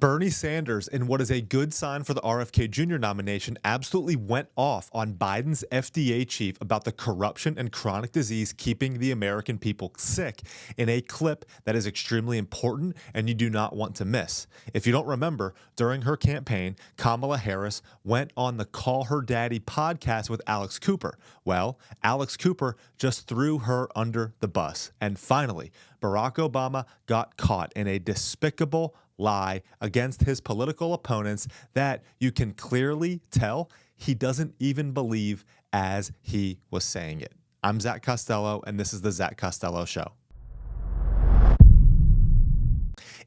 Bernie Sanders, in what is a good sign for the RFK Jr. nomination, absolutely went off on Biden's FDA chief about the corruption and chronic disease keeping the American people sick in a clip that is extremely important and you do not want to miss. If you don't remember, during her campaign, Kamala Harris went on the Call Her Daddy podcast with Alex Cooper. Well, Alex Cooper just threw her under the bus. And finally, Barack Obama got caught in a despicable lie against his political opponents that you can clearly tell he doesn't even believe as he was saying it. I'm Zach Costello, and this is the Zach Costello Show.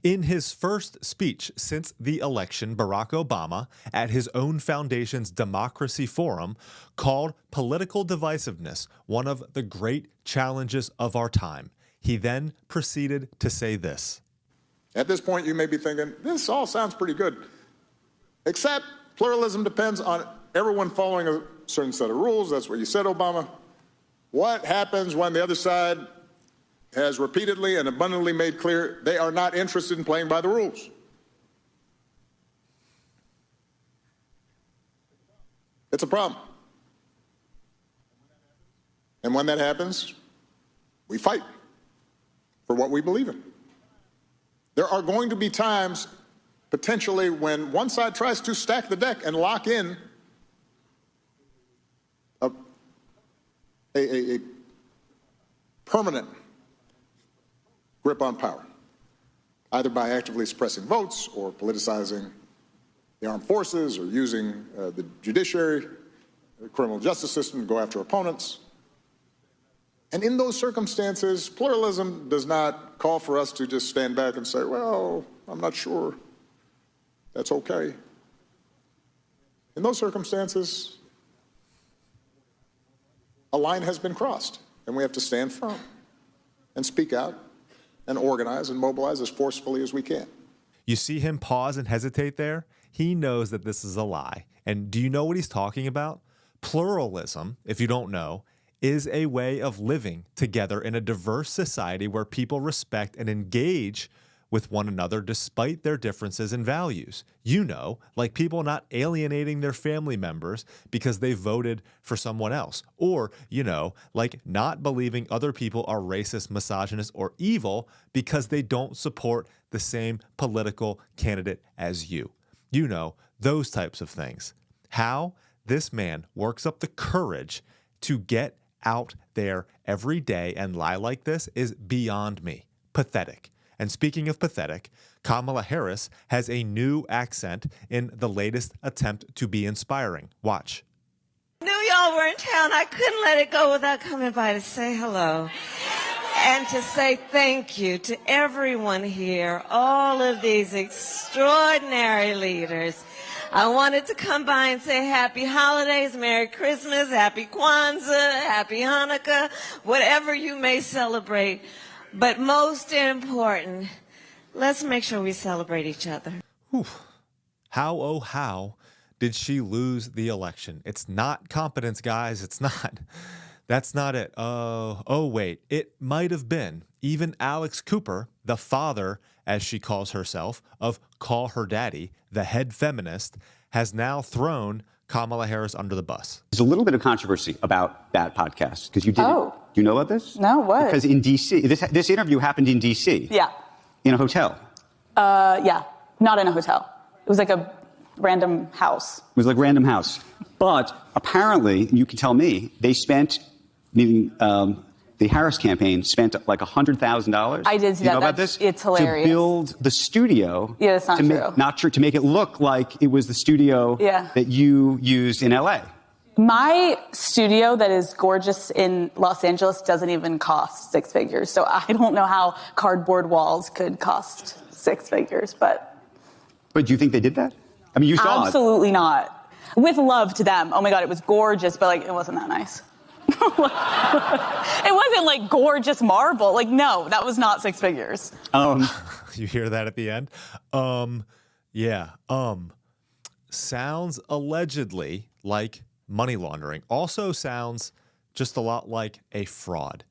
In his first speech since the election, Barack Obama, at his own foundation's Democracy Forum, called political divisiveness one of the great challenges of our time. He then proceeded to say this. At this point, you may be thinking, this all sounds pretty good, except pluralism depends on everyone following a certain set of rules. That's what you said, Obama. What happens when the other side has repeatedly and abundantly made clear they are not interested in playing by the rules? It's a problem. And when that happens, we fight for what we believe in. There are going to be times, potentially, when one side tries to stack the deck and lock in a permanent grip on power, either by actively suppressing votes or politicizing the armed forces or using the judiciary, the criminal justice system to go after opponents. And in those circumstances, pluralism does not call for us to just stand back and say, well, I'm not sure that's okay. In those circumstances, a line has been crossed, and we have to stand firm and speak out and organize and mobilize as forcefully as we can. You see him pause and hesitate there? He knows that this is a lie. And do you know what he's talking about? Pluralism, if you don't know, is a way of living together in a diverse society where people respect and engage with one another despite their differences in values. You know, like people not alienating their family members because they voted for someone else. Or, you know, like not believing other people are racist, misogynist, or evil because they don't support the same political candidate as you. You know, those types of things. How this man works up the courage to get out there every day and lie like this is beyond me. Pathetic. And speaking of pathetic, Kamala Harris has a new accent in the latest attempt to be inspiring. Watch. I knew y'all were in town. I couldn't let it go without coming by to say hello and to say thank you to everyone here, all of these extraordinary leaders. I wanted to come by and say happy holidays, Merry Christmas, happy Kwanzaa, happy Hanukkah, whatever you may celebrate. But most important, let's make sure we celebrate each other. Whew. How, oh, how did she lose the election? It's not competence, guys. It's not. That's not it. Oh, wait. It might have been. Even Alex Cooper, the father, as she calls herself, of Call Her Daddy, the head feminist, has now thrown Kamala Harris under the bus. There's a little bit of controversy about that podcast because you did. Oh. Do you know about this? No, what? Because in D.C., this interview happened in D.C. Yeah. In a hotel. Yeah, not in a hotel. It was like a random house. It was like a random house. But apparently, you can tell me, they spent, meaning the Harris campaign spent like $100,000. I did see you that. know about this? It's hilarious. To build the studio. Yeah, that's not true. Not true. To make it look like it was the studio that you used in L.A. My studio that is gorgeous in Los Angeles doesn't even cost six figures. So I don't know how cardboard walls could cost six figures, but. But do you think they did that? I mean, you saw it. Absolutely not. With love to them. Oh my God, it was gorgeous, but like, it wasn't that nice. It wasn't like gorgeous marble. Like, no, that was not six figures. You hear that at the end? Sounds allegedly like money laundering. Also sounds just a lot like a fraud.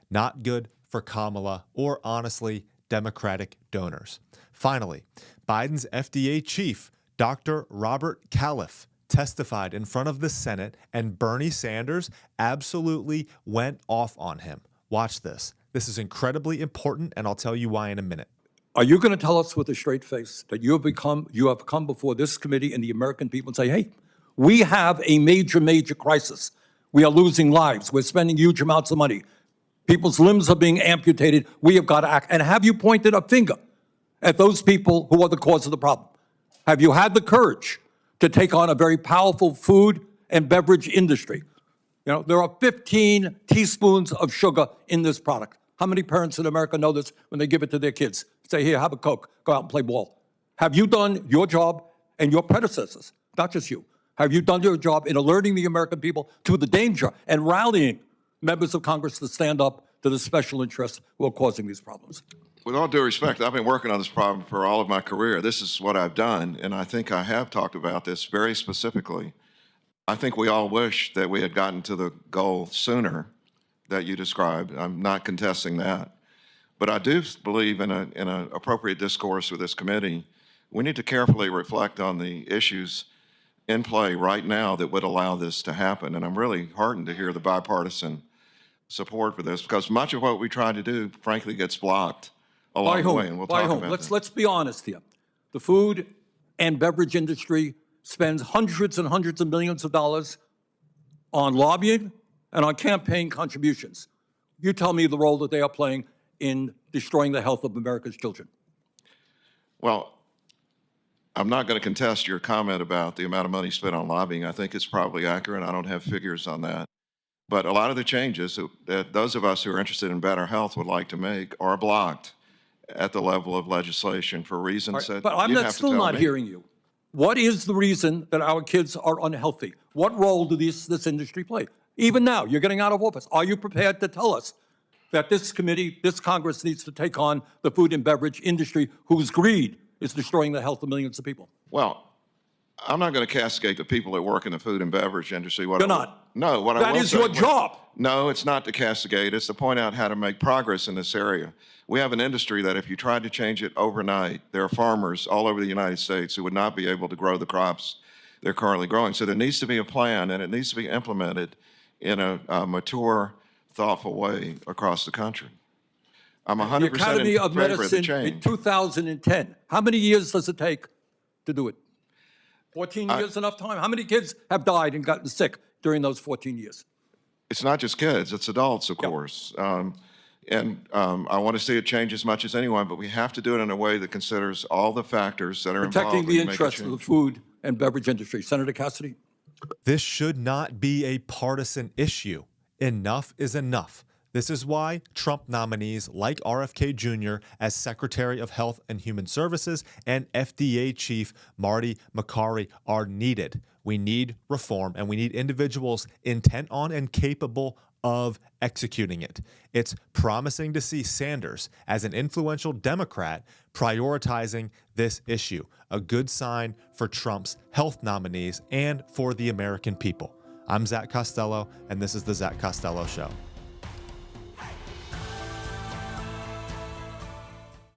Not good for Kamala or, honestly, Democratic donors. Finally, Biden's FDA chief, Dr. Robert Califf, testified in front of the Senate, and Bernie Sanders absolutely went off on him. Watch this. This is incredibly important, and I'll tell you why in a minute. Are you going to tell us with a straight face that you have come before this committee and the American people and say, hey, we have a major crisis. We are losing lives. We're spending huge amounts of money. People's limbs are being amputated. We have got to act. And have you pointed a finger at those people who are the cause of the problem? Have you had the courage to take on a very powerful food and beverage industry? You know, there are 15 teaspoons of sugar in this product. How many parents in America know this when they give it to their kids? Say, here, have a Coke, go out and play ball. Have you done your job, and your predecessors, not just you, have you done your job in alerting the American people to the danger and rallying members of Congress to stand up to the special interests who are causing these problems? With all due respect, I've been working on this problem for all of my career. This is what I've done, and I think I have talked about this very specifically. I think we all wish that we had gotten to the goal sooner that you described. I'm not contesting that. But I do believe in an appropriate discourse with this committee. We need to carefully reflect on the issues in play right now that would allow this to happen. And I'm really heartened to hear the bipartisan support for this, because much of what we try to do, frankly, gets blocked along the way. And we'll talk about that. Let's be honest here. The food and beverage industry spends hundreds and hundreds of millions of dollars on lobbying and on campaign contributions. You tell me the role that they are playing in destroying the health of America's children. Well, I'm not going to contest your comment about the amount of money spent on lobbying. I think it's probably accurate. I don't have figures on that. But a lot of the changes that those of us who are interested in better health would like to make are blocked at the level of legislation for reasons that but I'm you'd have to still tell not me. hearing you. What is the reason that our kids are unhealthy? What role do this industry play? Even now, you're getting out of office. Are you prepared to tell us that this committee, this Congress needs to take on the food and beverage industry whose greed is destroying the health of millions of people? Well, I'm not going to castigate the people that work in the food and beverage industry. You're not. No, what I That will is say- your job. No, it's not to castigate. It's to point out how to make progress in this area. We have an industry that if you tried to change it overnight, there are farmers all over the United States who would not be able to grow the crops they're currently growing. So there needs to be a plan, and it needs to be implemented in a mature, thoughtful way across the country. I'm 100% The Academy in of favor of the Medicine in change. 2010. How many years does it take to do it? 14 years enough time? How many kids have died and gotten sick during those 14 years? It's not just kids, it's adults, of course. I want to see it change as much as anyone, but we have to do it in a way that considers all the factors that are Protecting involved the in making interests of the change. food and beverage industry. Senator Cassidy? This should not be a partisan issue. Enough is enough. This is why Trump nominees like RFK Jr. as Secretary of Health and Human Services and FDA Chief Marty Makary are needed. We need reform, and we need individuals intent on and capable of executing it. It's promising to see Sanders, as an influential Democrat, prioritizing this issue, a good sign for Trump's health nominees and for the American people. I'm Zach Costello, and this is The Zach Costello Show.